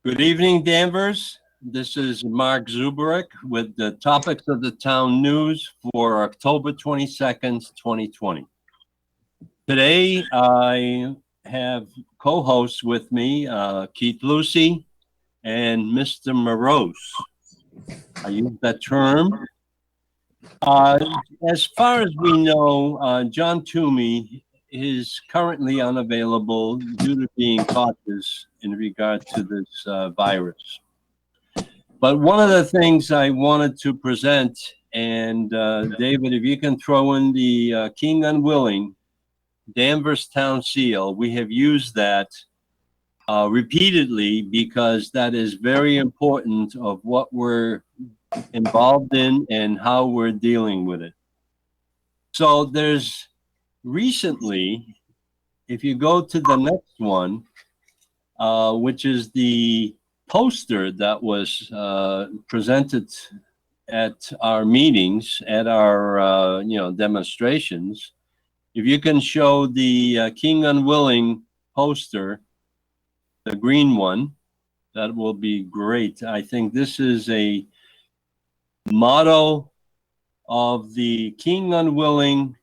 Good evening, Danvers. This is Mark Zubarek with the topics of the town news for October 22nd, 2020. Today, I have co-hosts with me, Keith Lucy and Mr. Morose. I use that term. Uh, as far as we know, John Toomey is currently unavailable due to being cautious in regard to this virus. But one of the things I wanted to present, and David, if you can throw in the King Unwilling Danvers Town Seal, we have used that repeatedly because that is very important of what we're involved in and how we're dealing with it. So there's recently, if you go to the next one, which is the poster that was presented at our meetings, at our demonstrations. If you can show the King Unwilling poster, the green one, that will be great. I think this is a motto of the King Unwilling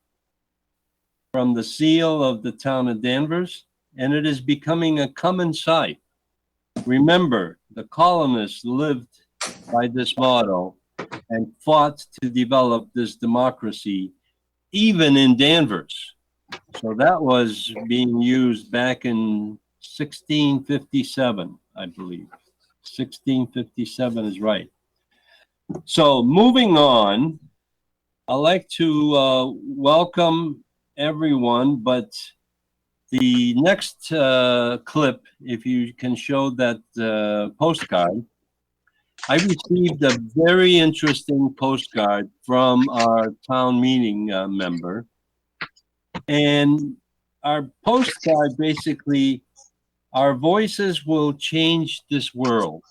from the seal of the town of Danvers, and it is becoming a common sight. Remember, the colonists lived by this motto and fought to develop this democracy, even in Danvers. So that was being used back in 1657, I believe. 1657 is right. So moving on, I'd like to welcome everyone, but the next clip, if you can show that postcard, I received a very interesting postcard from our town meeting member. And our postcard basically, our voices will change this world.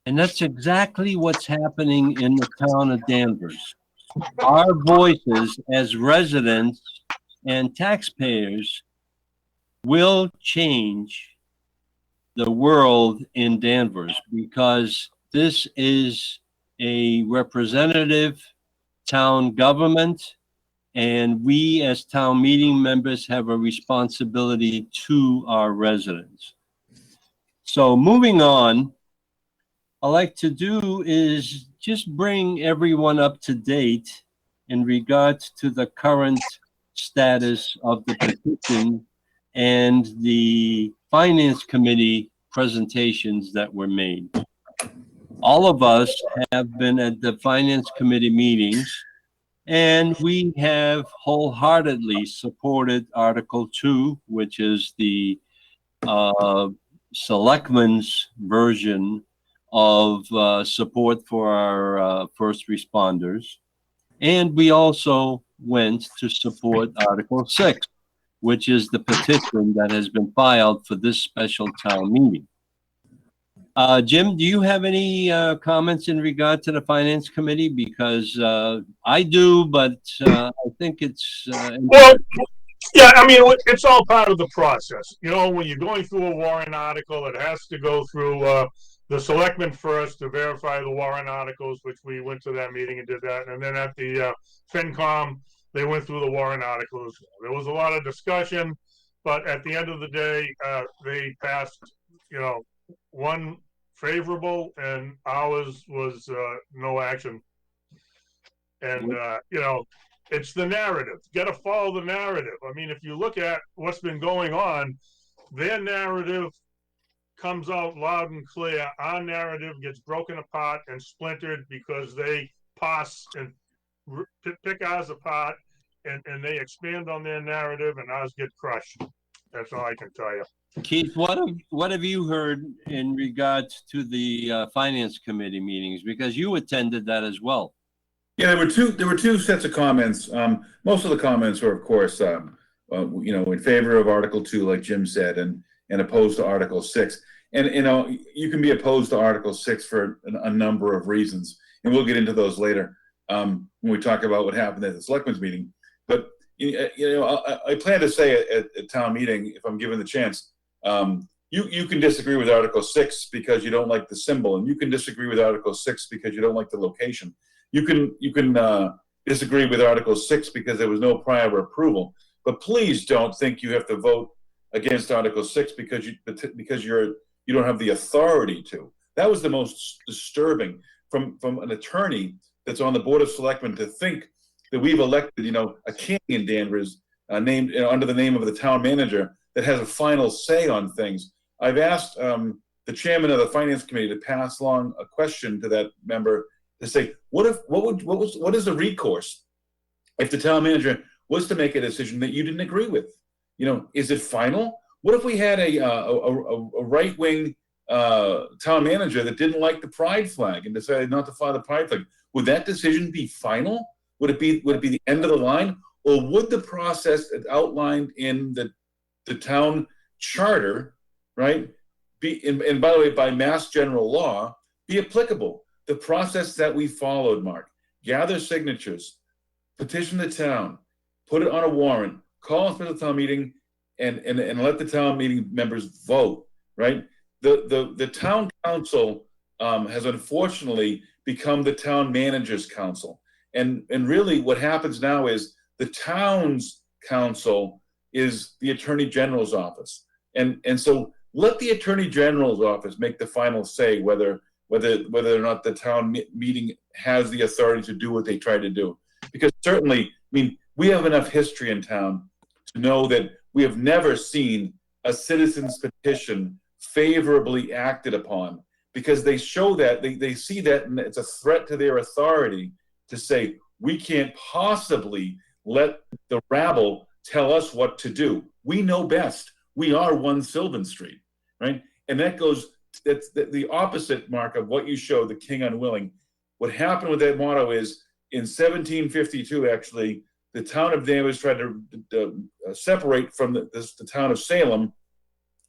And that's exactly what's happening in the town of Danvers. Our voices as residents and taxpayers will change the world in Danvers because this is a representative town government, and we as town meeting members have a responsibility to our residents. So moving on, I'd like to do is just bring everyone up to date in regards to the current status of the petition and the finance committee presentations that were made. All of us have been at the finance committee meetings, and we have wholeheartedly supported Article 2, which is the selectmen's version of support for our first responders. And we also went to support Article 6, which is the petition that has been filed for this special town meeting. Jim, do you have any comments in regard to the finance committee? Because I do, but I think it's Well, yeah, I mean, it's all part of the process. You know, when you're going through a warrant article, it has to go through the selectmen first to verify the warrant articles, which we went to that meeting and did that. And then at the FinCom, they went through the warrant articles. There was a lot of discussion, but at the end of the day, they passed, one favorable and ours was no action. And, it's the narrative. You got to follow the narrative. I mean, if you look at what's been going on, their narrative comes out loud and clear. Our narrative gets broken apart and splintered because they pass and pick ours apart and they expand on their narrative and ours get crushed. That's all I can tell you. Keith, what have you heard in regards to the finance committee meetings? Because you attended that as well. Yeah, there were two sets of comments. Most of the comments were, of course, in favor of Article 2, like Jim said, and opposed to Article 6. And you can be opposed to Article 6 for a number of reasons, and we'll get into those later when we talk about what happened at the selectmen's meeting. But I plan to say at town meeting, if I'm given the chance, you can disagree with Article 6 because you don't like the symbol, and you can disagree with Article 6 because you don't like the location. You can disagree with Article 6 because there was no prior approval. But please don't think you have to vote against Article 6 because you don't have the authority to. That was the most disturbing from an attorney that's on the Board of Selectmen to think that we've elected, a king in Danvers, named under the name of the town manager that has a final say on things. I've asked the chairman of the finance committee to pass along a question to that member to say, what is the recourse if the town manager was to make a decision that you didn't agree with? Is it final? What if we had a right-wing town manager that didn't like the pride flag and decided not to fly the pride flag? Would that decision be final? Would it be the end of the line? Or would the process outlined in the town charter, right, and by the way, by mass general law, be applicable? The process that we followed, Mark, gather signatures, petition the town, put it on a warrant, call a special town meeting, and let the town meeting members vote, right? The town council has unfortunately become the town manager's council. And really what happens now is the town's council is the attorney general's office. And so let the attorney general's office make the final say whether or not the town meeting has the authority to do what they try to do. Because certainly, we have enough history in town to know that we have never seen a citizen's petition favorably acted upon, because they show that, they see that, and it's a threat to their authority to say, we can't possibly let the rabble tell us what to do. We know best. We are 1 Sylvan Street, right? And that's the opposite, Mark, of what you showed, the king unwilling. What happened with that motto is, in 1752, actually, the town of Danvers tried to separate from the town of Salem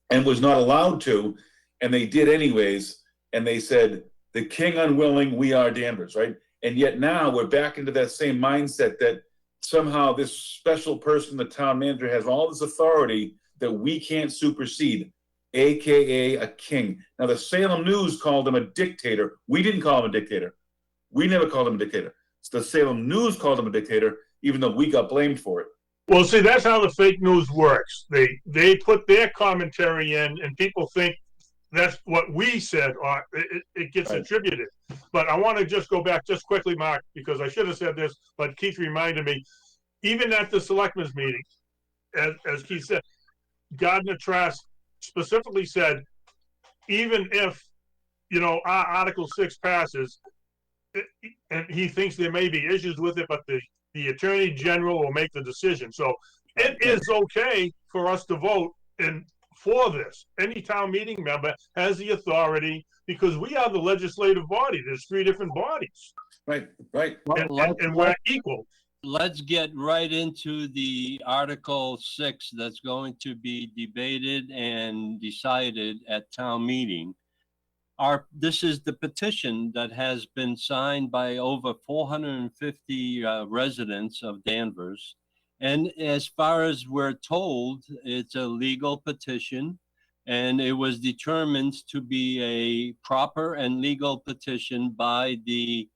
and was not allowed to, and they did anyways, and they said, the king unwilling, we are Danvers, right? And yet now we're back into that same mindset that somehow this special person, the town manager, has all this authority that we can't supersede, AKA a king. Now the Salem News called him a dictator. We didn't call him a dictator. We never called him a dictator. The Salem News called him a dictator, even though we got blamed for it. Well, see, that's how the fake news works. They put their commentary in, and people think that's what we said, or it gets attributed. But I want to just go back just quickly, Mark, because I should have said this, but Keith reminded me. Even at the selectmen's meeting, as Keith said, Gardner Trask specifically said, even if, our Article 6 passes, and he thinks there may be issues with it, but the Attorney General will make the decision. So it is okay for us to vote for this. Any town meeting member has the authority, because we are the legislative body. There's 3 different bodies. Right. And we're equal. Let's get right into the Article 6 that's going to be debated and decided at town meeting. This is the petition that has been signed by over 450 residents of Danvers. And as far as we're told, it's a legal petition, and it was determined to be a proper and legal petition by the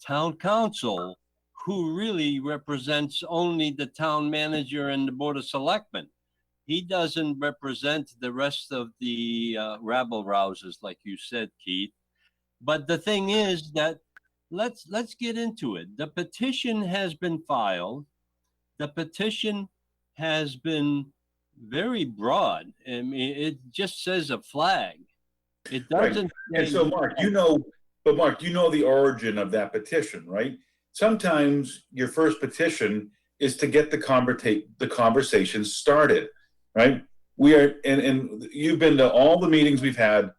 town council, who really represents only the town manager and the Board of Selectmen. He doesn't represent the rest of the rabble rousers, like you said, Keith. But the thing is that let's get into it. The petition has been filed. The petition has been very broad. I mean, it just says a flag. It doesn't. Right. And so, Mark, the origin of that petition, right? Sometimes your first petition is to get the conversation started, right? We are, and you've been to all the meetings we've had.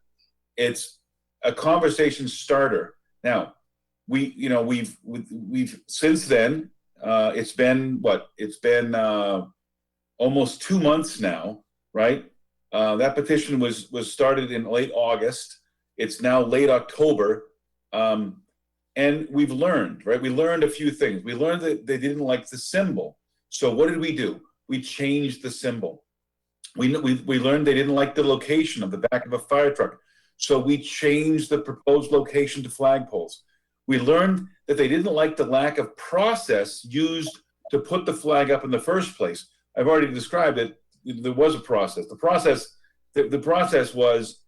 It's a conversation starter. Now, we've since then. It's been what? It's been almost 2 months now, right? That petition was started in late August. It's now late October, and we've learned, right? We learned a few things. We learned that they didn't like the symbol. So what did we do? We changed the symbol. We learned they didn't like the location of the back of a fire truck, so we changed the proposed location to flagpoles. We learned that they didn't like the lack of process used to put the flag up in the first place. I've already described it. There was a process. The process was,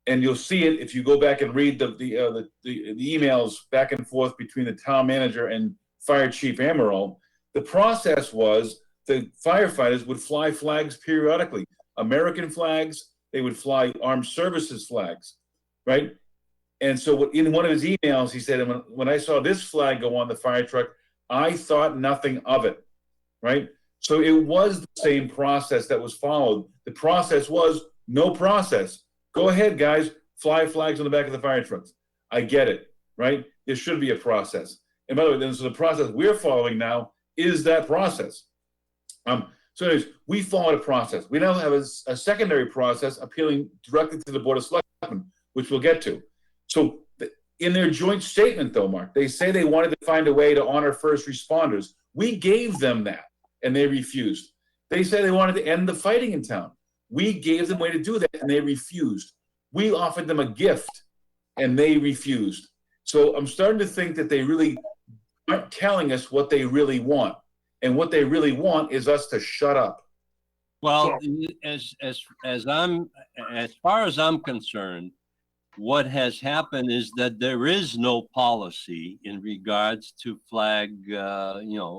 and you'll see it if you go back and read the emails back and forth between the town manager and Fire Chief Amaral. The process was the firefighters would fly flags periodically, American flags. They would fly armed services flags, right? And so in one of his emails, he said, when I saw this flag go on the fire truck, I thought nothing of it, right? So it was the same process that was followed. The process was no process. Go ahead, guys, fly flags on the back of the fire trucks. I get it, right? There should be a process. And by the way, then so the process we're following now is that process. So anyways, we followed a process. We now have a secondary process appealing directly to the Board of Selectmen, which we'll get to. So in their joint statement, though, Mark, they say they wanted to find a way to honor first responders. We gave them that, and they refused. They said they wanted to end the fighting in town. We gave them a way to do that, and they refused. We offered them a gift, and they refused. So I'm starting to think that they really aren't telling us what they really want. And what they really want is us to shut up. Well, as far as I'm concerned, what has happened is that there is no policy in regards to flagpoles,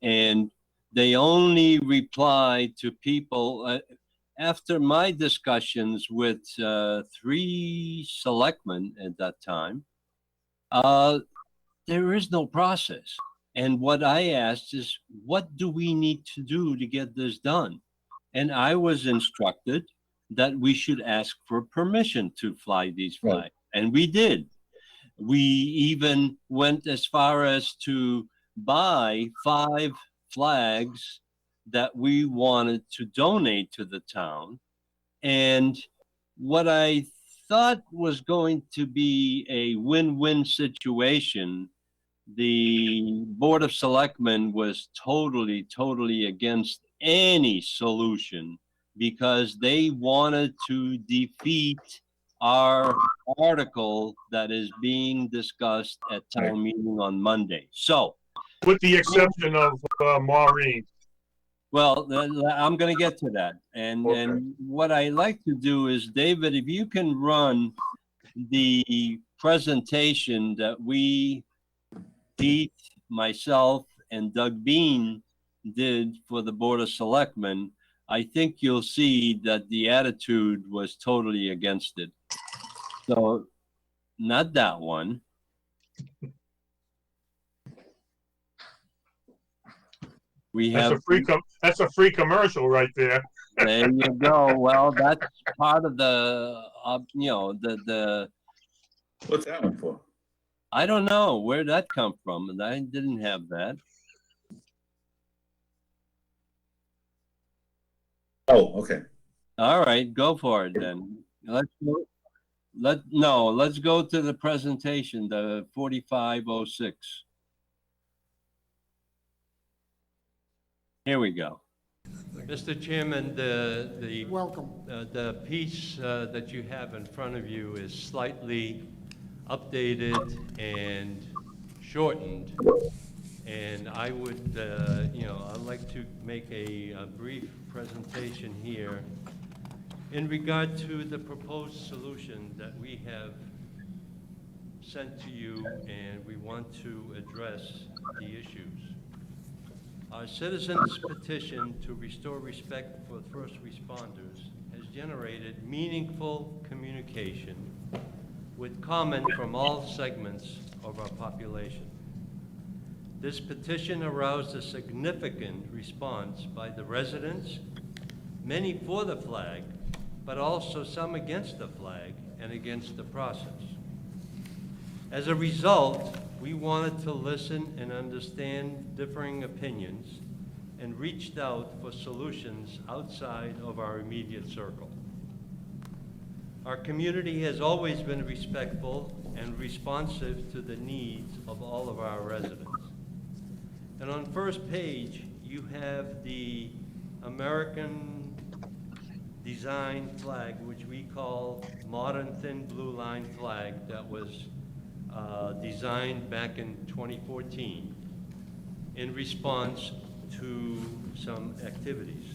and they only reply to people after my discussions with 3 selectmen at that time. There is no process. And what I asked is, what do we need to do to get this done? And I was instructed that we should ask for permission to fly these flags. Right. And we did. We even went as far as to buy 5 flags that we wanted to donate to the town. And what I thought was going to be a win-win situation, the Board of Selectmen was totally against any solution because they wanted to defeat our article that is being discussed at town meeting on Monday. So, with the exception of Maureen. Well, I'm going to get to that. And what I like to do is, David, if you can run the presentation that we, Pete, myself, and Doug Bean did for the Board of Selectmen, I think you'll see that the attitude was totally against it. So, not that one. We that's have that's a free commercial right there. There you go. Well, that's part of the the. What's that one for? I don't know where that come from, and I didn't have that. Oh, okay. All right, go for it then. Let's go to the presentation, the 4506. Here we go. Mr. Chairman, welcome. The piece that you have in front of you is slightly updated and shortened, and I would, I'd like to make a brief presentation here in regard to the proposed solution that we have sent to you, and we want to address the issues. Our citizens' petition to restore respect for first responders has generated meaningful communication with comment from all segments of our population. This petition aroused a significant response by the residents, many for the flag, but also some against the flag and against the process. As a result, we wanted to listen and understand differing opinions and reached out for solutions outside of our immediate circle. Our community has always been respectful and responsive to the needs of all of our residents. And on first page, you have the American design flag, which we call modern thin blue line flag, that was designed back in 2014 in response to some activities.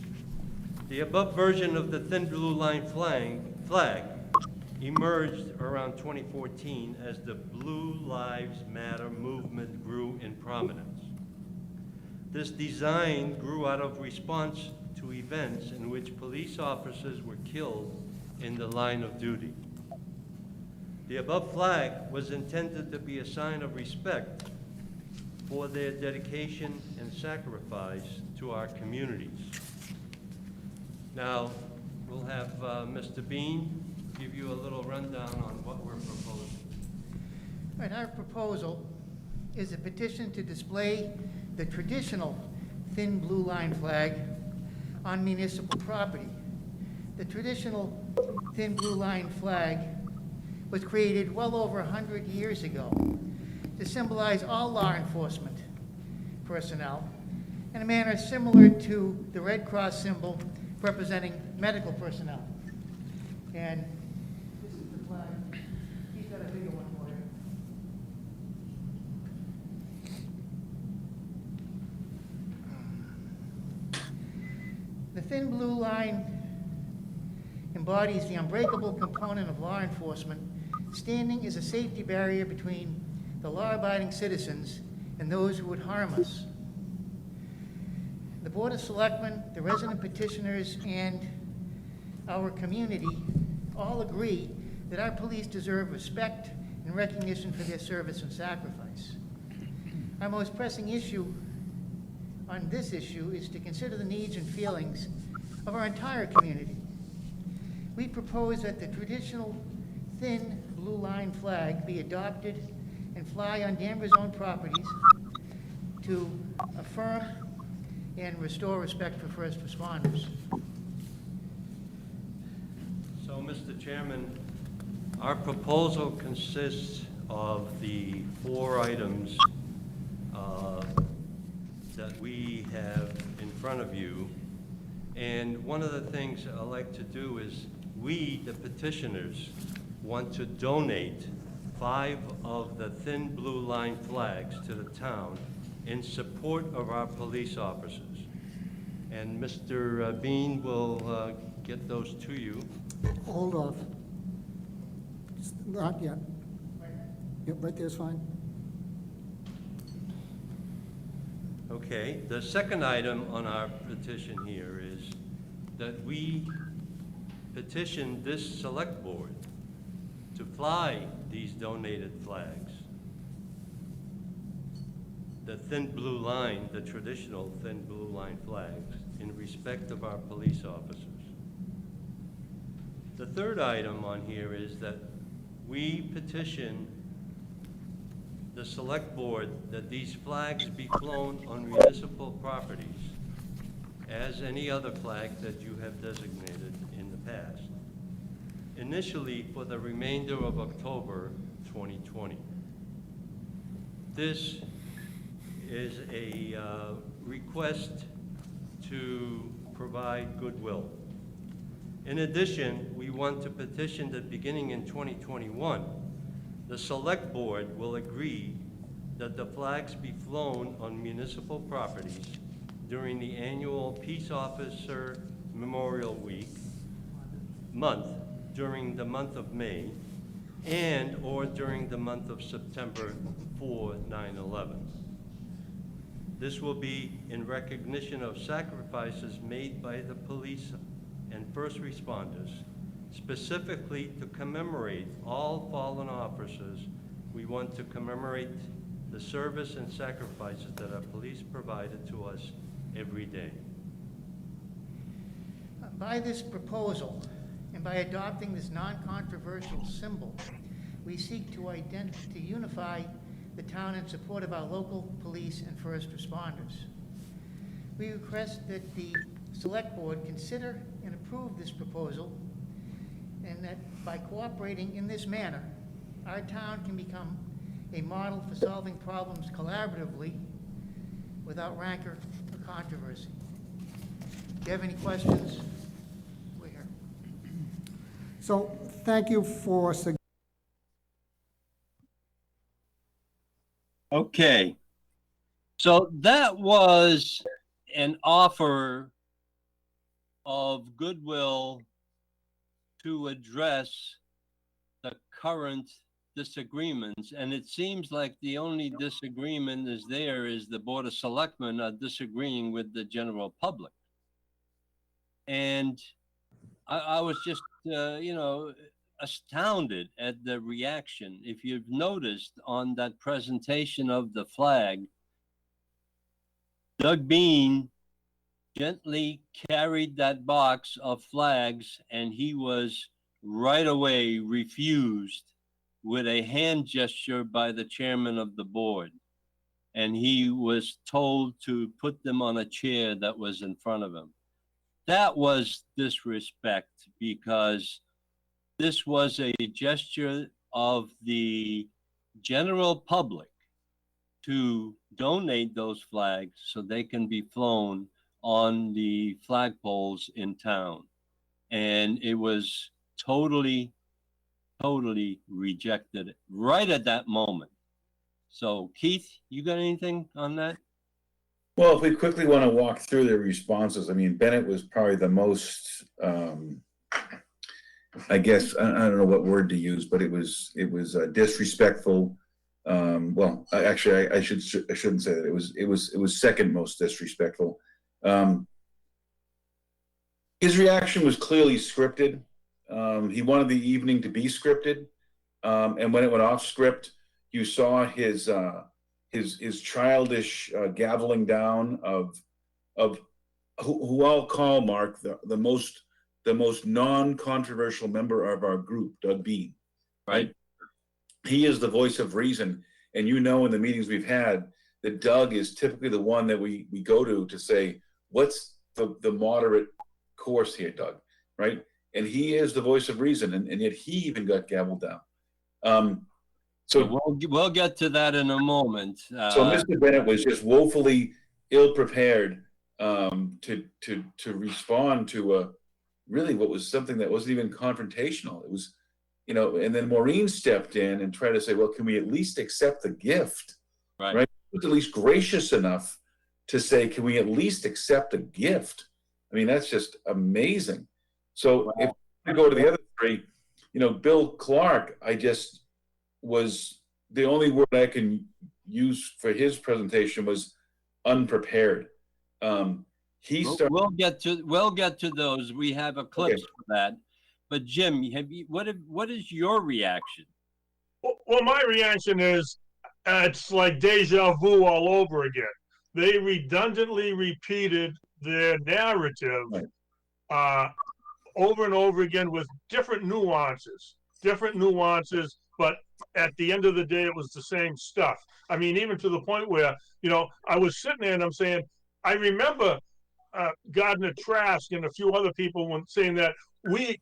The above version of the thin blue line flag emerged around 2014 as the Blue Lives Matter movement grew in prominence. This design grew out of response to events in which police officers were killed in the line of duty. The above flag was intended to be a sign of respect for their dedication and sacrifice to our communities. Now, we'll have Mr. Bean give you a little rundown on what we're proposing. Right, our proposal is a petition to display the traditional thin blue line flag on municipal property. The traditional thin blue line flag was created well over 100 years ago to symbolize all law enforcement personnel in a manner similar to the Red Cross symbol representing medical personnel. And this is the flag. He's got a bigger one for you. The thin blue line embodies the unbreakable component of law enforcement, standing as a safety barrier between the law-abiding citizens and those who would harm us. The Board of Selectmen, the resident petitioners, and our community all agree that our police deserve respect and recognition for their service and sacrifice. Our most pressing issue on this issue is to consider the needs and feelings of our entire community. We propose that the traditional thin blue line flag be adopted and fly on Danvers-owned properties to affirm and restore respect for first responders. So, Mr. Chairman, our proposal consists of the 4 items that we have in front of you. And one of the things I like to do is we, the petitioners, want to donate 5 of the thin blue line flags to the town in support of our police officers. And Mr. Bean will get those to you. Hold off. Not yet. Yep, right there's fine. Okay, the second item on our petition here is that we petition this select board to fly these donated flags. The thin blue line, the traditional thin blue line flags, in respect of our police officers. The third item on here is that we petition the select board that these flags be flown on municipal properties as any other flag that you have designated in the past, initially for the remainder of October 2020. This is a request to provide goodwill. In addition, we want to petition that beginning in 2021, the select board will agree that the flags be flown on municipal properties during the annual Peace Officer Memorial Week month, during the month of May, and or during the month of September for 9/11. This will be in recognition of sacrifices made by the police and first responders, specifically to commemorate all fallen officers. We want to commemorate the service and sacrifices that our police provided to us every day. By this proposal, and by adopting this non-controversial symbol, we seek to unify the town in support of our local police and first responders. We request that the Select Board consider and approve this proposal, and that by cooperating in this manner, our town can become a model for solving problems collaboratively without rancor or controversy. you have any questions, we're here. So, thank you for, Okay. So that was an offer of goodwill to address the current disagreements. And it seems like the only disagreement is the Board of Selectmen are disagreeing with the general public. And I was just, astounded at the reaction. If you've noticed on that presentation of the flag, Doug Bean gently carried that box of flags, and he was right away refused with a hand gesture by the chairman of the board. And he was told to put them on a chair that was in front of him. That was disrespect, because this was a gesture of the general public to donate those flags so they can be flown on the flagpoles in town. And it was totally rejected right at that moment. So Keith, you got anything on that? Well, if we quickly want to walk through the responses, I mean, Bennett was probably the most, I guess, I don't know what word to use, but it was disrespectful. Well, actually, I shouldn't say that. It was second most disrespectful. His reaction was clearly scripted. He wanted the evening to be scripted, and when it went off script, you saw his childish gaveling down of who I'll call, Mark, the most non-controversial member of our group, Doug Bean. Right? He is the voice of reason, and in the meetings we've had that Doug is typically the one that we go to say, what's the moderate course here, Doug, right? And he is the voice of reason, and yet he even got gavelled down. So we'll get to that in a moment. So Mr. Bennett was just woefully ill-prepared to respond to really what was something that wasn't even confrontational. It was, and then Maureen stepped in and tried to say, well, can we at least accept the gift? Right? At least gracious enough to say, can we at least accept a gift? I mean, that's just amazing. So if I go to the other three, Bill Clark, was the only word I can use for his presentation was unprepared. We'll get to those. We have a clip for that. But Jim, what is your reaction? Well, my reaction is it's like deja vu all over again. They redundantly repeated their narrative over and over again with different nuances, but at the end of the day, it was the same stuff. I mean, even to the point where, I was sitting there and I'm saying, I remember Gardner Trask and a few other people when saying that we,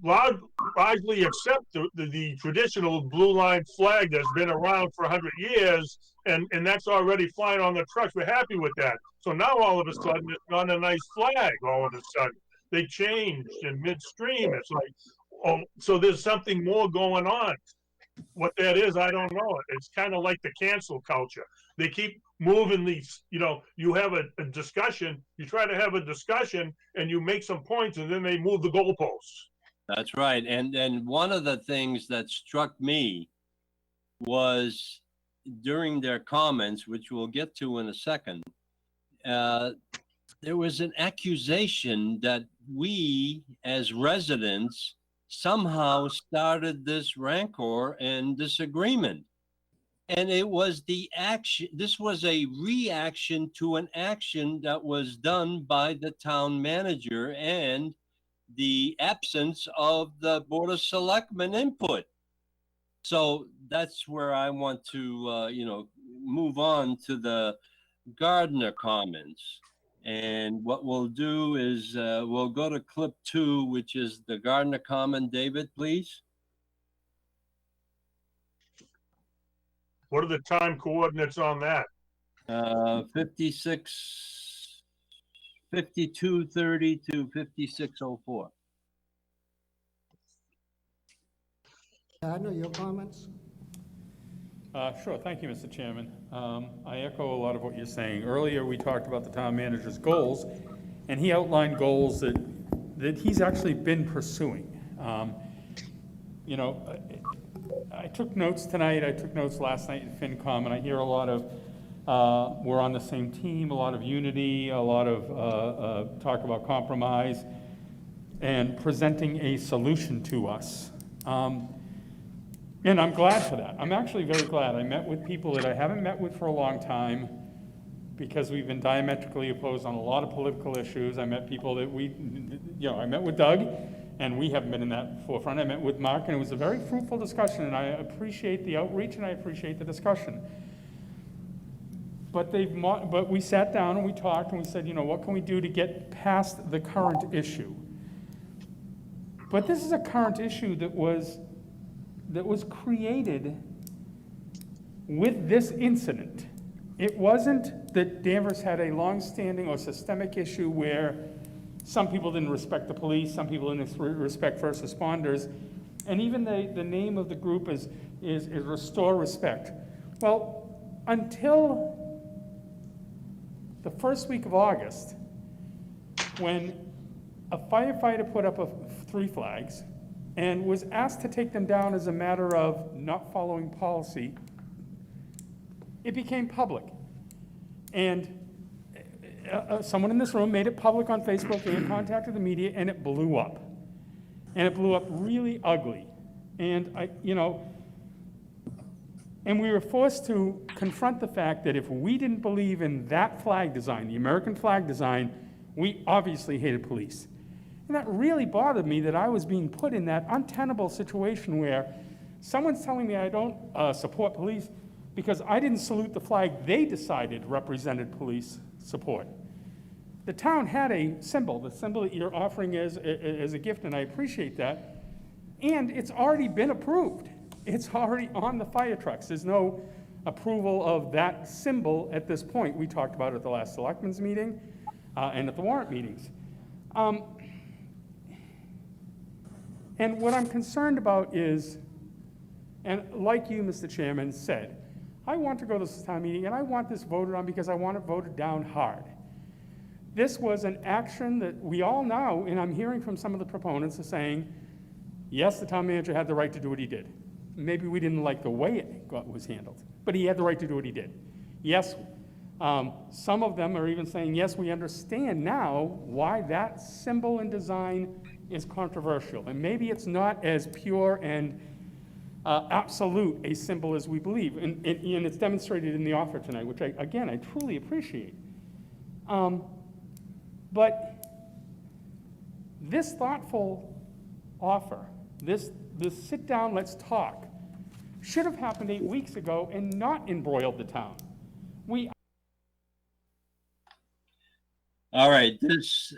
largely accept the traditional blue line flag that's been around for 100 years, and that's already flying on the trucks. We're happy with that. So now all of a sudden, it's not a nice flag. All of a sudden, they changed in midstream. It's like, oh, so there's something more going on. What that is, I don't know. It's kind of like the cancel culture. They keep moving these, you have a discussion, you try to have a discussion and you make some points and then they move the goalposts. That's right. And one of the things that struck me was during their comments, which we'll get to in a second, there was an accusation that we as residents somehow started this rancor and disagreement. And it was this was a reaction to an action that was done by the town manager and the absence of the Board of Selectmen input. So that's where I want to, move on to the Gardner comments. And what we'll do is we'll go to clip 2, which is the Gardner comment. David, please. What are the time coordinates on that? 56 5230 to 5604. Gardner, your comments? Sure, thank you, Mr. Chairman. I echo a lot of what you're saying. Earlier, we talked about the town manager's goals, and he outlined goals that he's actually been pursuing. You know, I took notes tonight, I took notes last night in FinCom, and I hear a lot of, we're on the same team, a lot of unity, a lot of talk about compromise, and presenting a solution to us. And I'm glad for that. I'm actually very glad. I met with people that I haven't met with for a long time because we've been diametrically opposed on a lot of political issues. I met people that I met with Doug, and we haven't been in that forefront. I met with Mark, and it was a very fruitful discussion, and I appreciate the outreach, and I appreciate the discussion. But we sat down and we talked, and we said, what can we do to get past the current issue? But this is a current issue that was created with this incident. It wasn't that Danvers had a long-standing or systemic issue where some people didn't respect the police, some people didn't respect first responders, and even the name of the group is Restore Respect. Well, until the first week of August, when a firefighter put up 3 flags and was asked to take them down as a matter of not following policy, it became public. And someone in this room made it public on Facebook, they contacted the media, and it blew up. And it blew up really ugly. And and we were forced to confront the fact that if we didn't believe in that flag design, the American flag design, we obviously hated police. And that really bothered me, that I was being put in that untenable situation where someone's telling me I don't support police because I didn't salute the flag they decided represented police support. The town had a symbol, the symbol that you're offering as a gift, and I appreciate that. And it's already been approved. It's already on the fire trucks. There's no approval of that symbol at this point. We talked about it at the last selectmen's meeting and at the warrant meetings. And what I'm concerned about is, and like you, Mr. Chairman, said, I want to go to this town meeting and I want this voted on because I want it voted down hard. This was an action that we all know, and I'm hearing from some of the proponents are saying, yes, the town manager had the right to do what he did. Maybe we didn't like the way it was handled, but he had the right to do what he did. Yes, some of them are even saying, yes, we understand now why that symbol and design is controversial. And maybe it's not as pure and absolute a symbol as we believe. And it's demonstrated in the offer tonight, which I truly appreciate. But this thoughtful offer, this sit down, let's talk, should have happened 8 weeks ago and not embroiled the town. All right, that's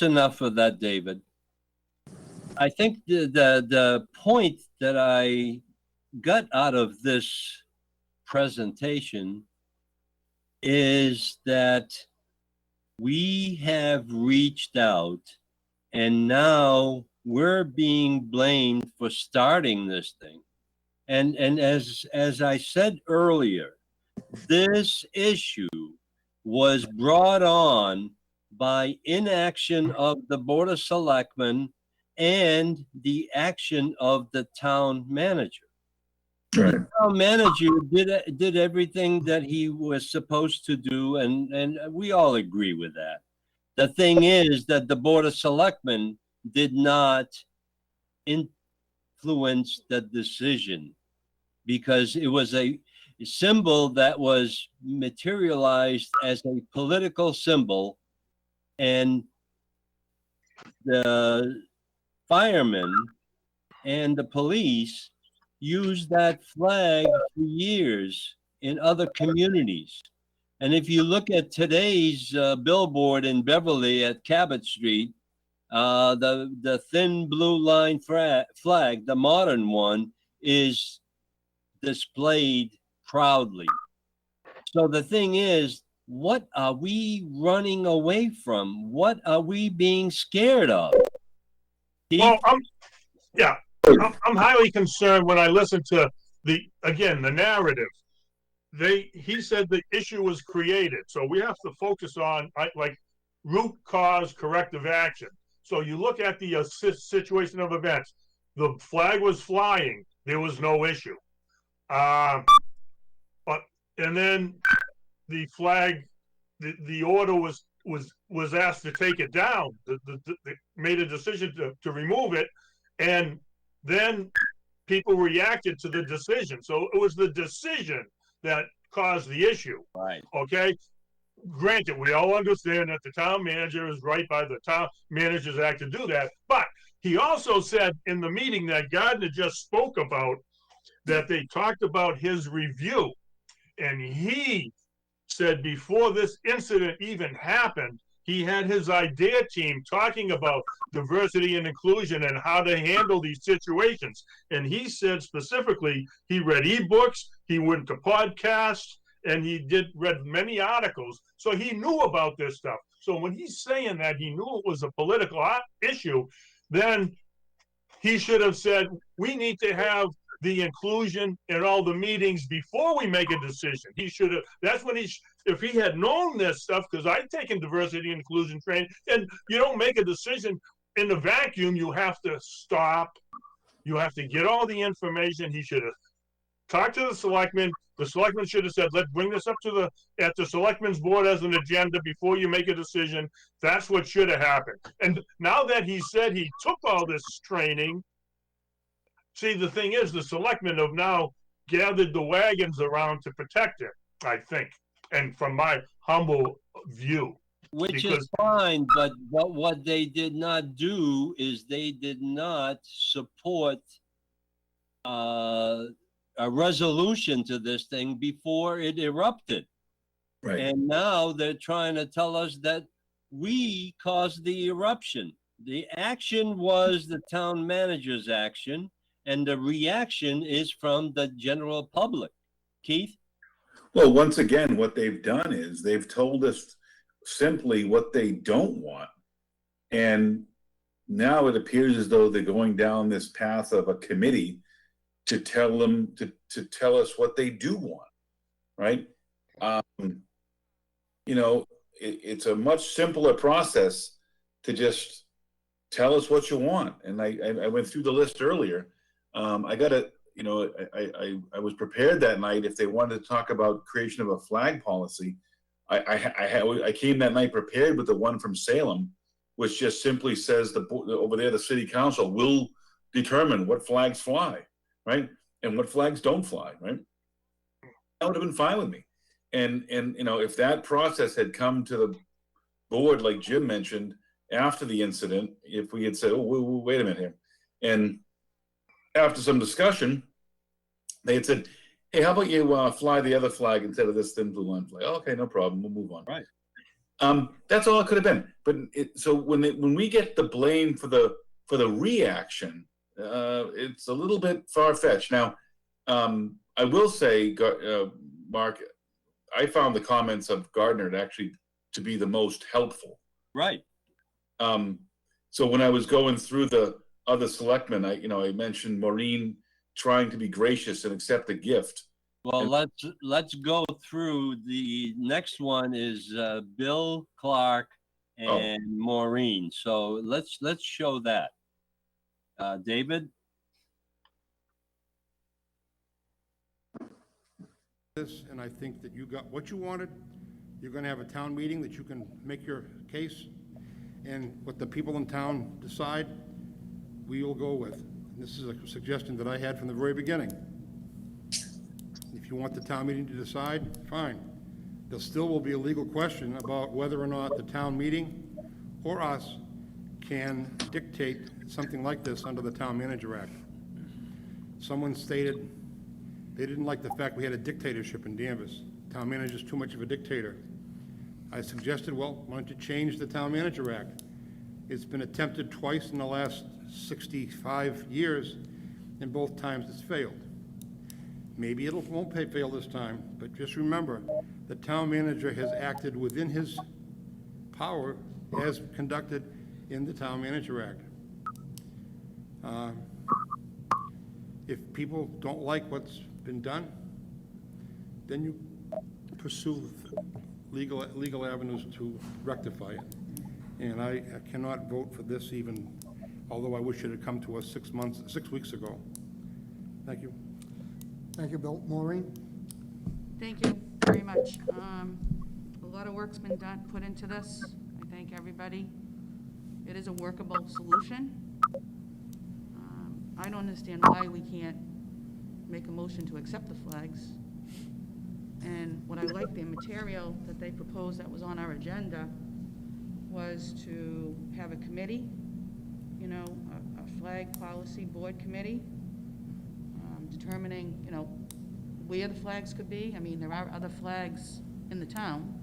enough of that, David. I think the point that I got out of this presentation is that we have reached out and now we're being blamed for starting this thing. And as I said earlier, this issue was brought on by inaction of the Board of Selectmen and the action of the town manager. Right. The town manager did everything that he was supposed to do, and we all agree with that. The thing is that the Board of Selectmen did not influence the decision because it was a symbol that was materialized as a political symbol, and the firemen and the police used that flag for years in other communities. And if you look at today's billboard in Beverly at Cabot Street, the thin blue line flag, the modern one, is displayed proudly. So the thing is, What are we running away from? What are we being scared of? Keith? Well, I'm highly concerned when I listen to the narrative. He said the issue was created, so we have to focus on like root cause corrective action. So you look at the situation of events. The flag was flying. There was no issue. And then the flag, the order was asked to take it down. They made a decision to remove it, and then people reacted to the decision. So it was the decision that caused the issue. Right. Okay. Granted, we all understand that the town manager is right by the Town Managers Act to do that, but he also said in the meeting that Gardner just spoke about that they talked about his review, and he said before this incident even happened, he had his idea team talking about diversity and inclusion and how to handle these situations. And he said specifically, he read ebooks, he went to podcasts, and he read many articles. So he knew about this stuff. So when he's saying that he knew it was a political issue, then he should have said, we need to have the inclusion in all the meetings before we make a decision. He should have, that's when if he had known this stuff, because I've taken diversity and inclusion training, and you don't make a decision in a vacuum, you have to stop. You have to get all the information. He should have talked to the selectmen. The selectmen should have said, let's bring this up at the selectmen's board as an agenda before you make a decision. That's what should have happened. And now that he said he took all this training, see, the thing is, the selectmen have now gathered the wagons around to protect it, I think, and from my humble view. Which is fine, but what they did not do is they did not support a resolution to this thing before it erupted. Right. And now they're trying to tell us that we caused the eruption. The action was the town manager's action, and the reaction is from the general public. Keith? Well, once again, what they've done is they've told us simply what they don't want. And now it appears as though they're going down this path of a committee to tell them to tell us what they do want, right? You know, it's a much simpler process to just tell us what you want. And I went through the list earlier. I got to, you know, I was prepared that night if they wanted to talk about creation of a flag policy. I came that night prepared with the one from Salem, which just simply says over there the city council will determine what flags fly, right, and what flags don't fly, right. That would have been fine with me. And you know, if that process had come to the board, like Jim mentioned, after the incident, if we had said, oh, wait a minute here, and after some discussion, they had said, hey, how about you fly the other flag instead of this thin blue line flag? Oh, okay, no problem. We'll move on. Right. That's all it could have been. But so when we get the blame for the reaction, it's a little bit far-fetched. Now, I will say, Mark, I found the comments of Gardner actually to be the most helpful. Right. So when I was going through the other selectmen, I mentioned Maureen trying to be gracious and accept a gift. Well, let's go through. The next one is Bill Clark and Maureen. So let's show that. David? And I think that you got what you wanted. You're going to have a town meeting that you can make your case, and what the people in town decide, we will go with. And this is a suggestion that I had from the very beginning. If you want the town meeting to decide, fine. There still will be a legal question about whether or not the town meeting or us can dictate something like this under the Town Manager Act. Someone stated they didn't like the fact we had a dictatorship in Danvers. Town manager's too much of a dictator. I suggested, well, why don't you change the Town Manager Act? It's been attempted twice in the last 65 years, and both times it's failed. Maybe it won't fail this time, but just remember, the town manager has acted within his power as conducted in the Town Manager Act. If people don't like what's been done, then you pursue legal avenues to rectify it. And I cannot vote for this even, although I wish it had come to us 6 weeks ago. Thank you. Thank you, Bill. Maureen? Thank you very much. A lot of work's been put into this. I thank everybody. It is a workable solution. I don't understand why we can't make a motion to accept the flags. And what I like, the material that they proposed that was on our agenda was to have a committee, you know, a flag policy board committee, determining, you know, where the flags could be. I mean, there are other flags in the town,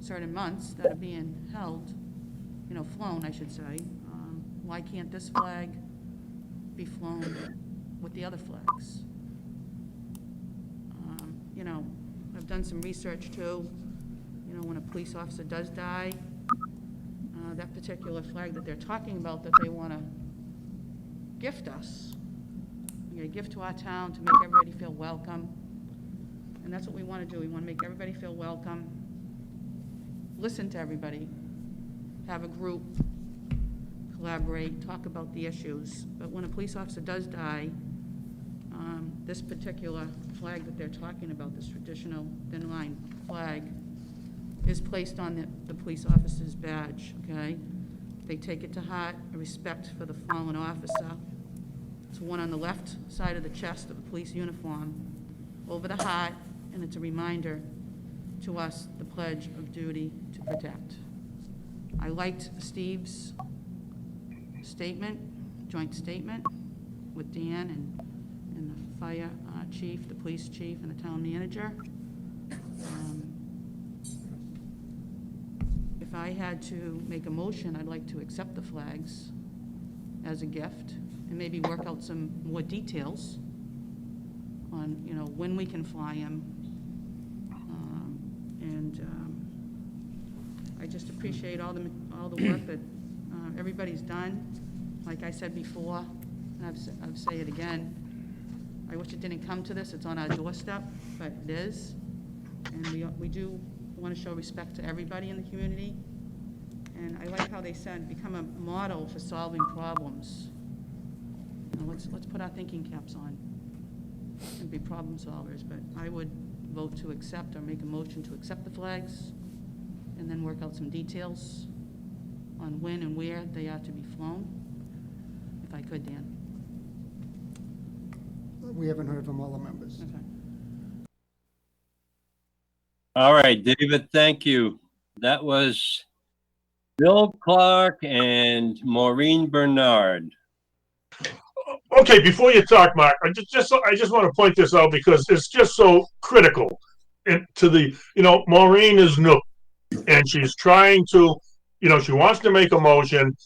certain months that are being held, you know, flown, I should say. Why can't this flag be flown with the other flags? You know, I've done some research too. You know, when a police officer does die, that particular flag that they're talking about that they want to gift us, a gift to our town to make everybody feel welcome. And that's what we want to do. We want to make everybody feel welcome, listen to everybody, have a group, collaborate, talk about the issues. But when a police officer does die, this particular flag that they're talking about, this traditional thin line flag, is placed on the police officer's badge, okay? They take it to heart, a respect for the fallen officer. It's one on the left side of the chest of the police uniform, over the heart, and it's a reminder to us the pledge of duty to protect. I liked Steve's statement, joint statement with Dan and the fire chief, the police chief, and the town manager. If I had to make a motion, I'd like to accept the flags as a gift and maybe work out some more details on, you know, when we can fly them. I just appreciate all the work that everybody's done. Like I said before, and I'll say it again, I wish it didn't come to this. It's on our doorstep, but it is. And we do want to show respect to everybody in the community. And I like how they said, become a model for solving problems. You know, let's put our thinking caps on and be problem solvers. But I would vote to accept or make a motion to accept the flags and then work out some details on when and where they are to be flown. If I could, Dan. We haven't heard from all the members. Okay. All right, David, thank you. That was Bill Clark and Maureen Bernard. Okay, before you talk, Mark, I just want to point this out because it's just so critical. And to the, you know, Maureen is new, and she's trying to, you know, she wants to make a motion,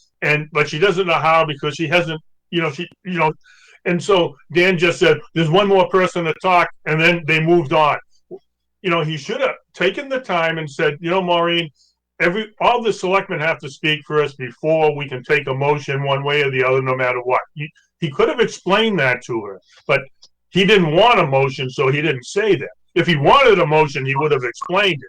but she doesn't know how because she hasn't, and so Dan just said, there's one more person to talk, and then they moved on. You know, he should have taken the time and said, you know, Maureen, all the selectmen have to speak first before we can take a motion one way or the other, no matter what. He could have explained that to her, but he didn't want a motion, so he didn't say that. If he wanted a motion, he would have explained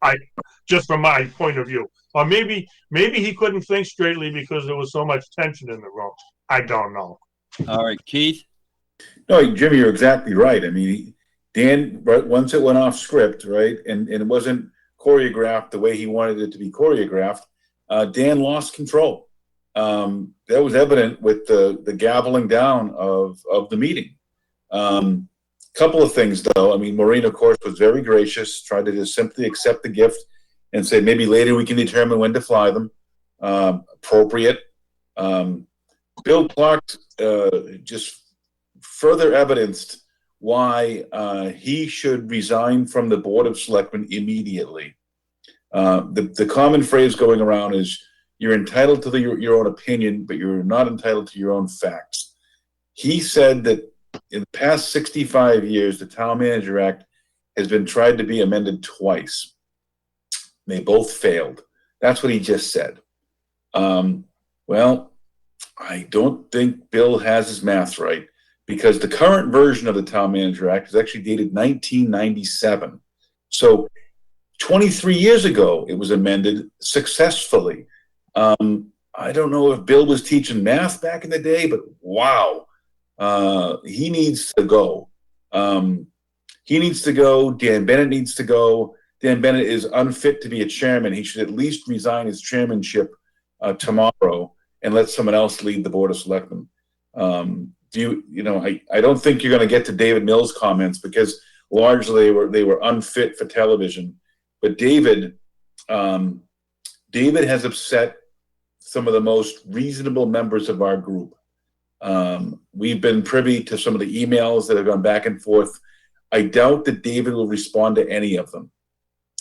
it. Just from my point of view. Or maybe he couldn't think straightly because there was so much tension in the room. I don't know. All right, Keith? No, Jimmy, you're exactly right. I mean, Dan, right, once it went off script, right, and it wasn't choreographed the way he wanted it to be choreographed, Dan lost control. That was evident with the gaveling down of the meeting. Couple of things, though. I mean, Maureen, of course, was very gracious, tried to just simply accept the gift and say maybe later we can determine when to fly them. Appropriate. Bill Clark just further evidenced why he should resign from the Board of Selectmen immediately. The common phrase going around is, you're entitled to your own opinion, but you're not entitled to your own facts. He said that in the past 65 years, the Town Manager Act has been tried to be amended twice. They both failed. That's what he just said. Well, I don't think Bill has his math right, because the current version of the Town Manager Act is actually dated 1997. So 23 years ago, it was amended successfully. I don't know if Bill was teaching math back in the day, but wow, he needs to go. He needs to go. Dan Bennett needs to go. Dan Bennett is unfit to be a chairman. He should at least resign his chairmanship tomorrow and let someone else lead the Board of Selectmen. I don't think you're going to get to David Mills' comments, because largely they were unfit for television. But David has upset some of the most reasonable members of our group. We've been privy to some of the emails that have gone back and forth. I doubt that David will respond to any of them.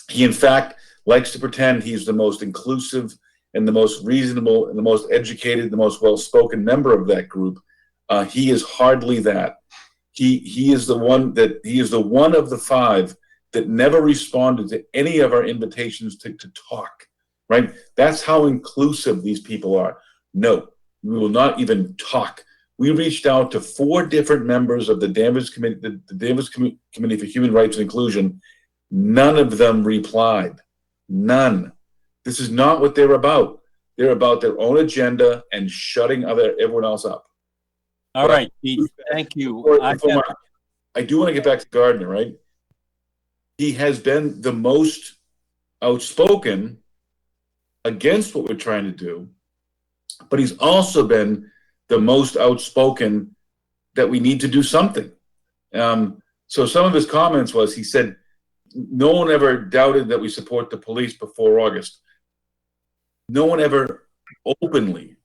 He, in fact, likes to pretend he's the most inclusive and the most reasonable and the most educated, the most well-spoken member of that group. He is hardly that. He is the one of the five that never responded to any of our invitations to talk, right? That's how inclusive these people are. No, we will not even talk. We reached out to 4 different members of the Danvers Committee, the Danvers Committee for Human Rights and Inclusion. None of them replied. None. This is not what they're about. They're about their own agenda and shutting everyone else up. All right, Pete, thank you. I do want to get back to Gardner, right? He has been the most outspoken against what we're trying to do, but he's also been the most outspoken that we need to do something. So some of his comments he said, no one ever doubted that we support the police before August. No one ever openly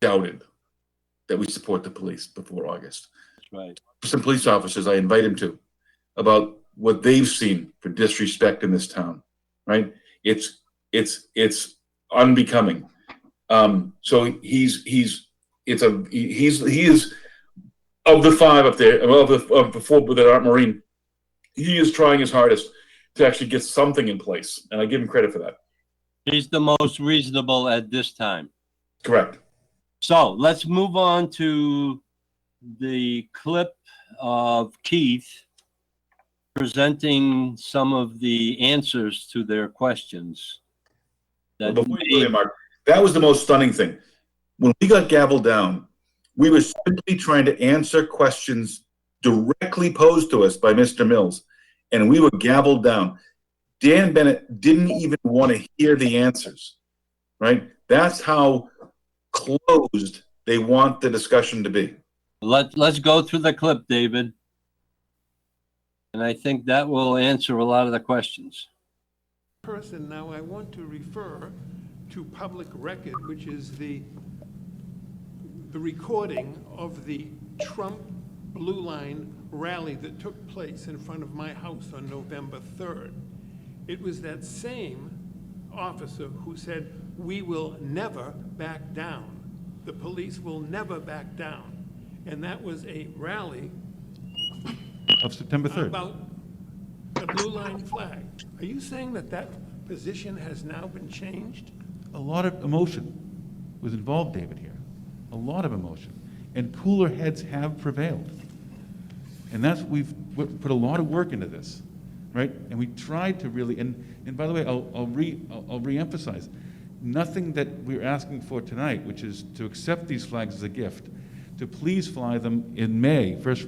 doubted that we support the police before August. That's right. Some police officers I invite him to about what they've seen for disrespect in this town, right? It's unbecoming. So he is of the 5 up there, of the 4 that aren't Marine. He is trying his hardest to actually get something in place, and I give him credit for that. He's the most reasonable at this time. Correct. So let's move on to the clip of Keith presenting some of the answers to their questions. Before you go there, Mark, that was the most stunning thing. When we got gavelled down, we were simply trying to answer questions directly posed to us by Mr. Mills, and we were gavelled down. Dan Bennett didn't even want to hear the answers, right? That's how closed they want the discussion to be. Let's go through the clip, David. And I think that will answer a lot of the questions. Now I want to refer to public record, which is the recording of the Trump Blue Line rally that took place in front of my house on November 3rd. It was that same officer who said, "We will never back down. The police will never back down." And that was a rally of September 3rd. About the Blue Line flag. Are you saying that that position has now been changed? A lot of emotion was involved, David, here. A lot of emotion. And cooler heads have prevailed. And we've put a lot of work into this, right? And we tried to really, and by the way, I'll re-emphasize, nothing that we're asking for tonight, which is to accept these flags as a gift, to please fly them in May, first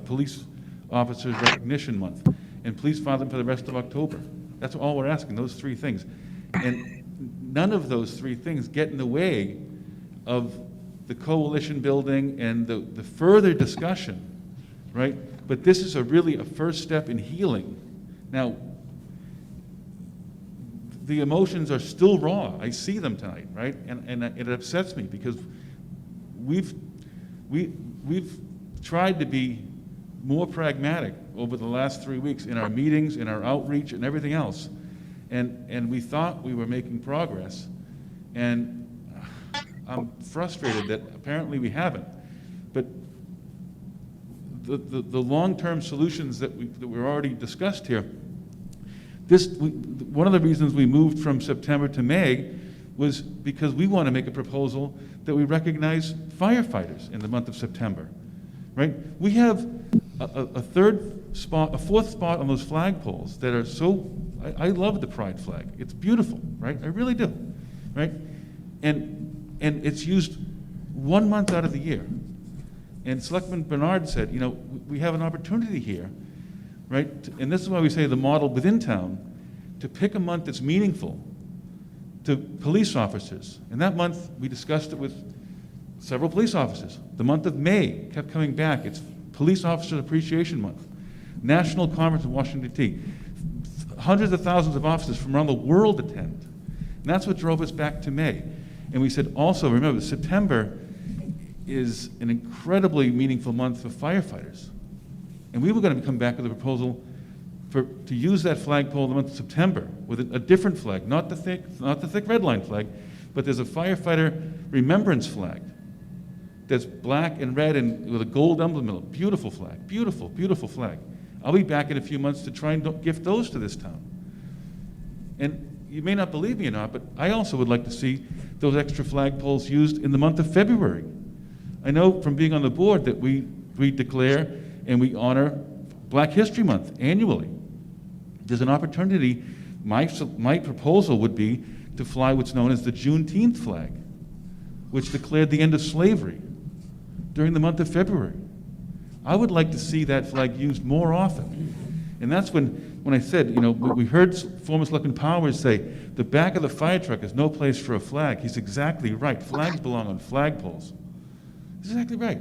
Police Officers Recognition Month, and please fly them for the rest of October. That's all we're asking, those 3 things. And none of those 3 things get in the way of the coalition building and the further discussion, right? But this is really a first step in healing. Now, the emotions are still raw. I see them tonight, right? And it upsets me because we've tried to be more pragmatic over the last 3 weeks in our meetings, in our outreach, and everything else. And we thought we were making progress. And I'm frustrated that apparently we haven't. But the long-term solutions that we're already discussed here, one of the reasons we moved from September to May was because we want to make a proposal that we recognize firefighters in the month of September, right? We have a fourth spot on those flagpoles that are so, I love the pride flag. It's beautiful, right? I really do, right? And it's used 1 month out of the year. And Selectman Bernard said, you know, we have an opportunity here, right? And this is why we say the model within town, to pick a month that's meaningful to police officers. And that month, we discussed it with several police officers. The month of May kept coming back. It's Police Officer Appreciation Month. National Conference in Washington, D.C. Hundreds of thousands of officers from around the world attend. And that's what drove us back to May. And we said also, remember, September is an incredibly meaningful month for firefighters. And we were going to come back with a proposal to use that flagpole in the month of September with a different flag, not the thick red line flag, but there's a firefighter remembrance flag that's black and red and with a gold emblem in it. Beautiful flag, beautiful, beautiful flag. I'll be back in a few months to try and gift those to this town. And you may not believe me or not, but I also would like to see those extra flagpoles used in the month of February. I know from being on the board that we declare and we honor Black History Month annually. There's an opportunity, my proposal would be to fly what's known as the Juneteenth flag, which declared the end of slavery during the month of February. I would like to see that flag used more often. And that's when I said, you know, we heard former Selectman Powers say, the back of the fire truck is no place for a flag. He's exactly right. Flags belong on flagpoles. He's exactly right,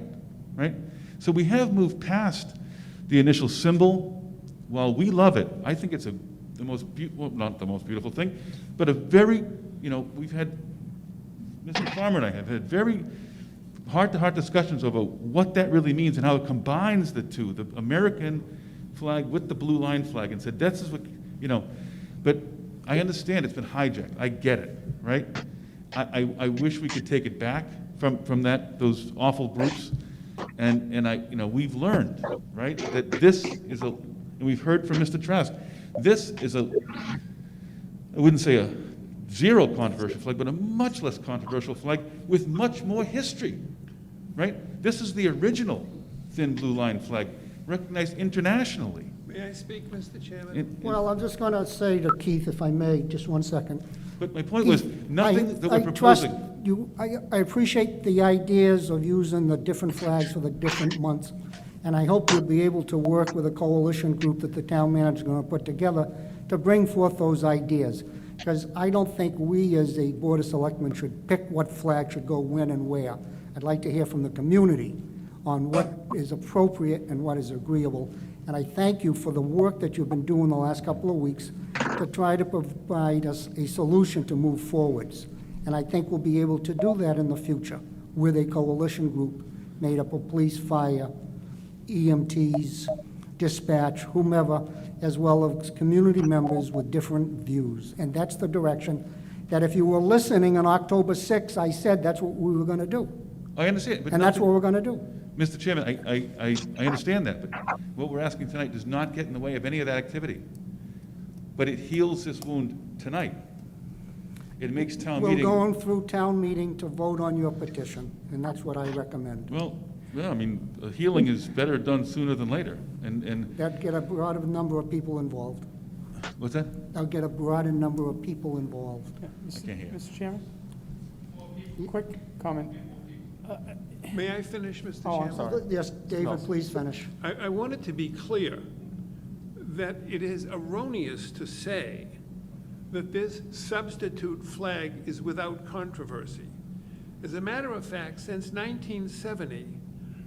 right? So we have moved past the initial symbol. While we love it, I think it's the most well, not the most beautiful thing, but a very, you know, we've had, Mr. Farmer and I have had very heart-to-heart discussions over what that really means and how it combines the two, the American flag with the blue line flag, and said, this is what, you know, but I understand it's been hijacked. I get it, right? I wish we could take it back from those awful groups. And you know, we've learned, right, that this is and we've heard from Mr. Trask, this is I wouldn't say a zero controversial flag, but a much less controversial flag with much more history, right? This is the original thin blue line flag, recognized internationally. May I speak, Mr. Chairman? Well, I'm just going to say to Keith, if I may, just 1 second. But my point was, nothing that we're I trust proposing. you. I appreciate the ideas of using the different flags for the different months, and I hope you'll be able to work with a coalition group that the town manager is going to put together to bring forth those ideas. Because I don't think we, as a Board of Selectmen, should pick what flag should go when and where. I'd like to hear from the community on what is appropriate and what is agreeable. And I thank you for the work that you've been doing the last couple of weeks to try to provide us a solution to move forwards. And I think we'll be able to do that in the future with a coalition group made up of police, fire, EMTs, dispatch, whomever, as well as community members with different views. And that's the direction that if you were listening on October 6th, I said that's what we were going to do. I understand. But And that's what we're going to do. Mr. Chairman, I understand that, but what we're asking tonight does not get in the way of any of that activity. But it heals this wound tonight. It makes town We're meeting. going through town meeting to vote on your petition, and that's what I recommend. Well, yeah, I mean, healing is better done sooner than later. And That'd get a broader number of people involved. what's that? That'll get a broader number of people involved. I can't hear. Mr. Chairman? Quick comment. May I finish, Mr. Oh, I'm Chairman? sorry. Yes, David, please finish. I want it to be clear that it is erroneous to say that this substitute flag is without controversy. As a matter of fact, since 1970,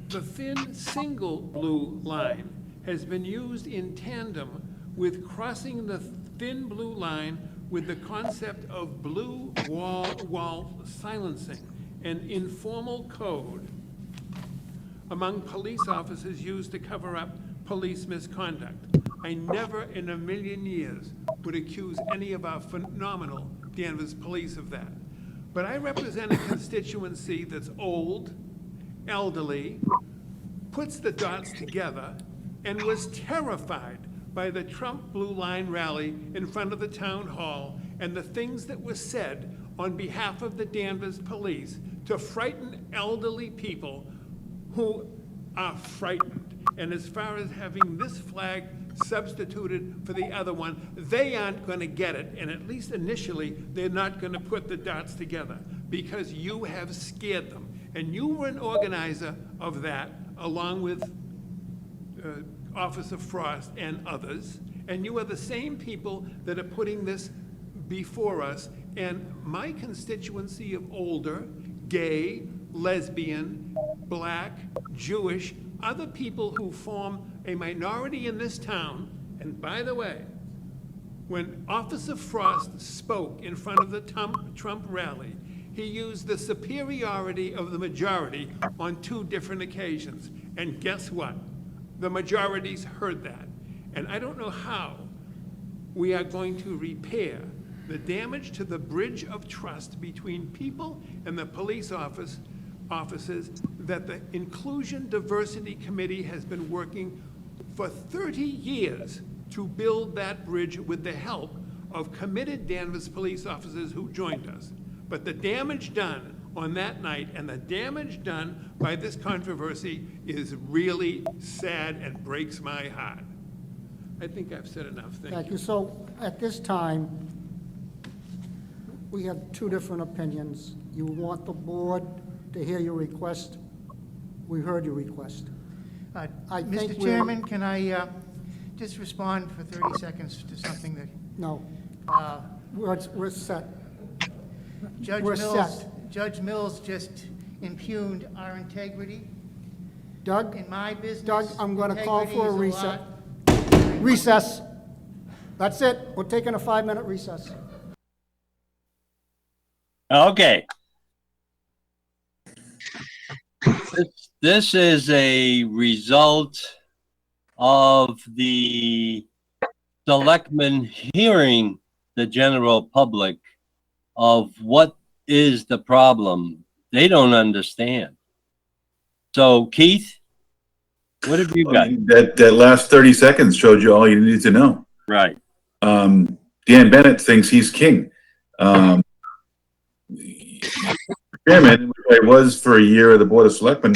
the thin single blue line has been used in tandem with crossing the thin blue line with the concept of blue wall silencing, an informal code among police officers used to cover up police misconduct. I never in a million years would accuse any of our phenomenal Danvers police of that. But I represent a constituency that's old, elderly, puts the dots together and was terrified by the Trump Blue Line rally in front of the town hall and the things that were said on behalf of the Danvers police to frighten elderly people who are frightened. And as far as having this flag substituted for the other one, they aren't going to get it. And at least initially, they're not going to put the dots together because you have scared them. And you were an organizer of that, along with Officer Frost and others. And you are the same people that are putting this before us. And my constituency of older, gay, lesbian, black, Jewish, other people who form a minority in this town. And by the way, when Officer Frost spoke in front of the Trump rally, he used the superiority of the majority on 2 different occasions. And guess what? The majorities heard that. And I don't know how we are going to repair the damage to the bridge of trust between people and the police officers that the Inclusion Diversity Committee has been working for 30 years to build that bridge with the help of committed Danvers police officers who joined us. But the damage done on that night and the damage done by this controversy is really sad and breaks my heart. I think I've said enough. Thank you. So at this time, we have 2 different opinions. You want the board to hear your request? We heard your request. I think Mr. Chairman, can I just respond for 30 seconds to something that... No. We're set. Judge Mills just impugned our integrity. Doug? In my business, Doug, I'm going to call for a integrity recess. Recess. That's it. We're taking a 5-minute recess. Okay. This is a result of the selectmen hearing the general public of what is the problem. They don't understand. So, Keith, what have you got? That last 30 seconds showed you all you needed to know. Right. Dan Bennett thinks he's king. Chairman, which I was for a year of the Board of Selectmen,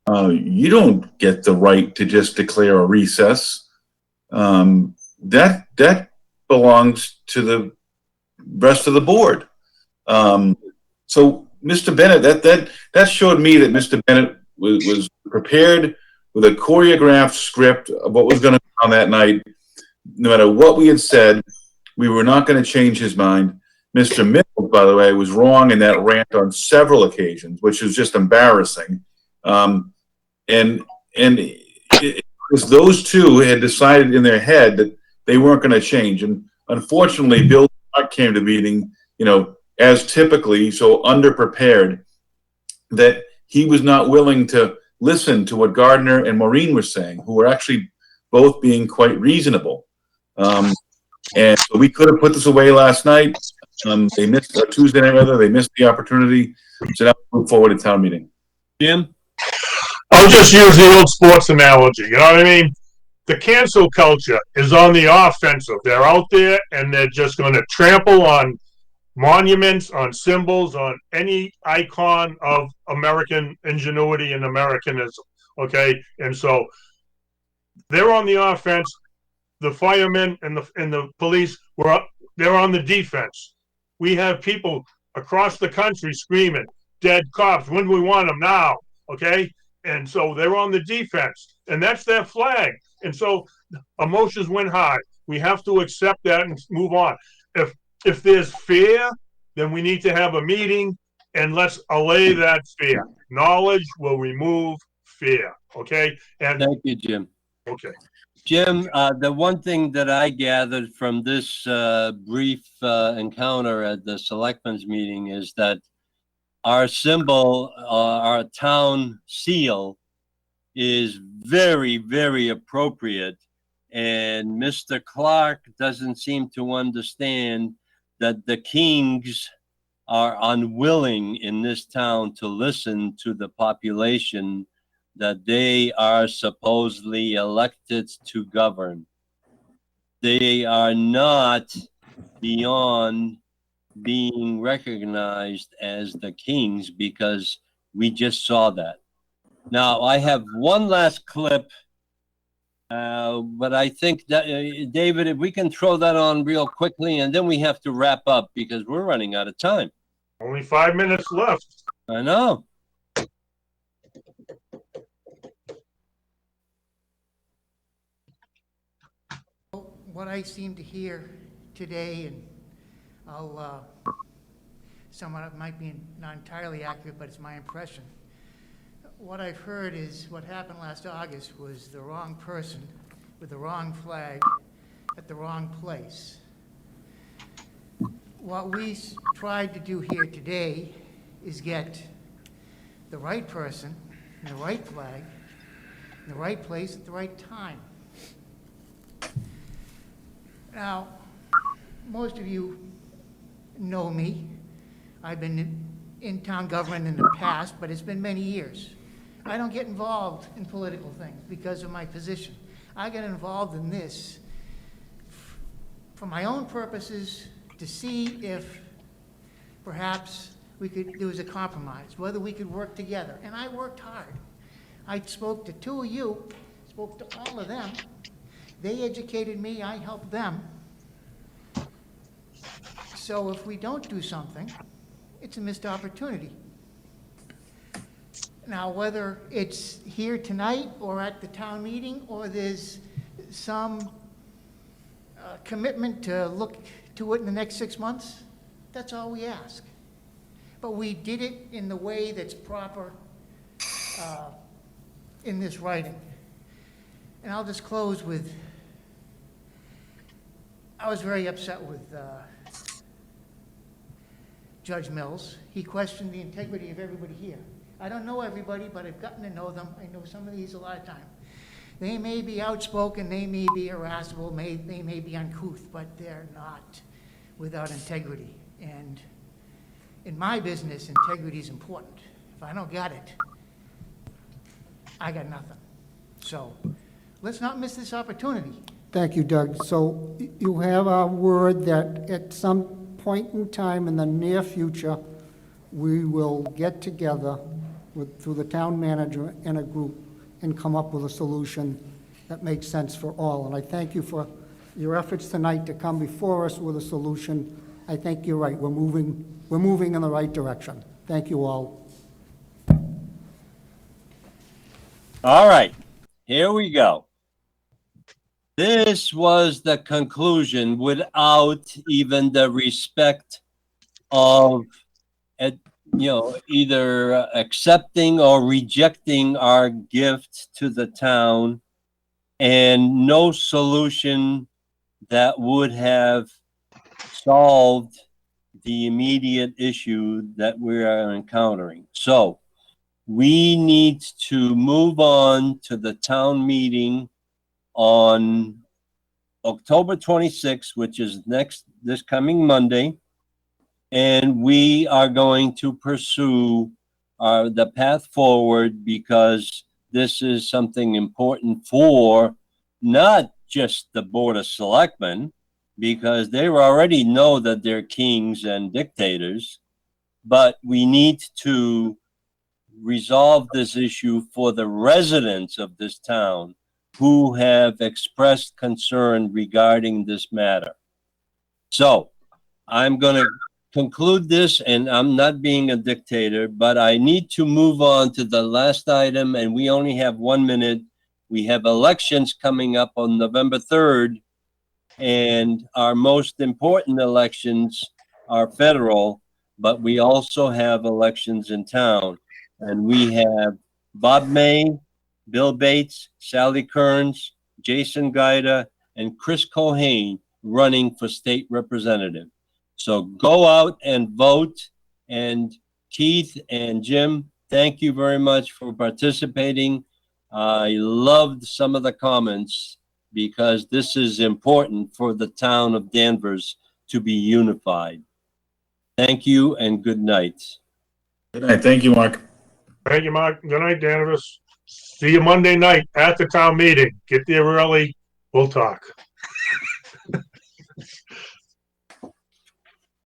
you don't get the right to just declare a recess. That belongs to the rest of the board. So, Mr. Bennett, that showed me that Mr. Bennett was prepared with a choreographed script of what was going to go on that night. No matter what we had said, we were not going to change his mind. Mr. Mills, by the way, was wrong in that rant on several occasions, which is just embarrassing. And it was those 2 had decided in their head that they weren't going to change. And unfortunately, Bill Clark came to the meeting, as typically, so underprepared, that he was not willing to listen to what Gardner and Maureen were saying, who were actually both being quite reasonable. And so we could have put this away last night. They missed Tuesday night, rather. They missed the opportunity. So now we move forward to town meeting. Jim? I'll just use the old sports analogy. You know what I mean? The cancel culture is on the offensive. They're out there and they're just going to trample on monuments, on symbols, on any icon of American ingenuity and Americanism. Okay? And so they're on the offense. The firemen and the police they're on the defense. We have people across the country screaming, "Dead cops, when do we want them now?" Okay? And so they're on the defense, and that's their flag. And so emotions went high. We have to accept that and move on. If there's fear, then we need to have a meeting and let's allay that fear. Knowledge will remove fear. Okay? And Thank you, Jim. okay. Jim, the one thing that I gathered from this brief encounter at the selectmen's meeting is that our symbol, our town seal, is very, very appropriate. And Mr. Clark doesn't seem to understand that the kings are unwilling in this town to listen to the population that they are supposedly elected to govern. They are not beyond being recognized as the kings, because we just saw that. Now, I have one last clip, but I think that, David, if we can throw that on real quickly, and then we have to wrap up because we're running out of time. Only 5 minutes left. I know. What I seem to hear today, and I'll, some of it might be not entirely accurate, but it's my impression. What I've heard is what happened last August was the wrong person with the wrong flag at the wrong place. What we tried to do here today is get the right person, and the right flag, in the right place at the right time. Now, most of you know me. I've been in town government in the past, but it's been many years. I don't get involved in political things because of my position. I get involved in this for my own purposes, to see if perhaps there was a compromise, whether we could work together. And I worked hard. I spoke to 2 of you, spoke to all of them. They educated me, I helped them. So if we don't do something, it's a missed opportunity. Now, whether it's here tonight or at the town meeting, or there's some commitment to look to it in the next 6 months, that's all we ask. But we did it in the way that's proper in this writing. And I'll just close with, I was very upset with Judge Mills. He questioned the integrity of everybody here. I don't know everybody, but I've gotten to know them. I know some of these a lot of time. They may be outspoken, they may be irascible, they may be uncouth, but they're not without integrity. And in my business, integrity is important. If I don't got it, I got nothing. So let's not miss this opportunity. Thank you, Doug. So you have our word that at some point in time in the near future, we will get together through the town manager and a group and come up with a solution that makes sense for all. And I thank you for your efforts tonight to come before us with a solution. I think you're right. We're moving in the right direction. Thank you all. All right, here we go. This was the conclusion without even the respect of, either accepting or rejecting our gift to the town, and no solution that would have solved the immediate issue that we are encountering. So we need to move on to the town meeting on October 26th, which is this coming Monday. And we are going to pursue the path forward, because this is something important for not just the Board of Selectmen, because they already know that they're kings and dictators, but we need to resolve this issue for the residents of this town who have expressed concern regarding this matter. So I'm going to conclude this, and I'm not being a dictator, but I need to move on to the last item, and we only have 1 minute. We have elections coming up on November 3rd, and our most important elections are federal, but we also have elections in town. And we have Bob May, Bill Bates, Sally Kearns, Jason Guida, and Chris Cohane running for state representative. So go out and vote. And Keith and Jim, thank you very much for participating. I loved some of the comments, because this is important for the town of Danvers to be unified. Thank you and good night. Good night. Thank you, Mark. Thank you, Mark. Good night, Danvers. See you Monday night at the town meeting. Get there early. We'll talk.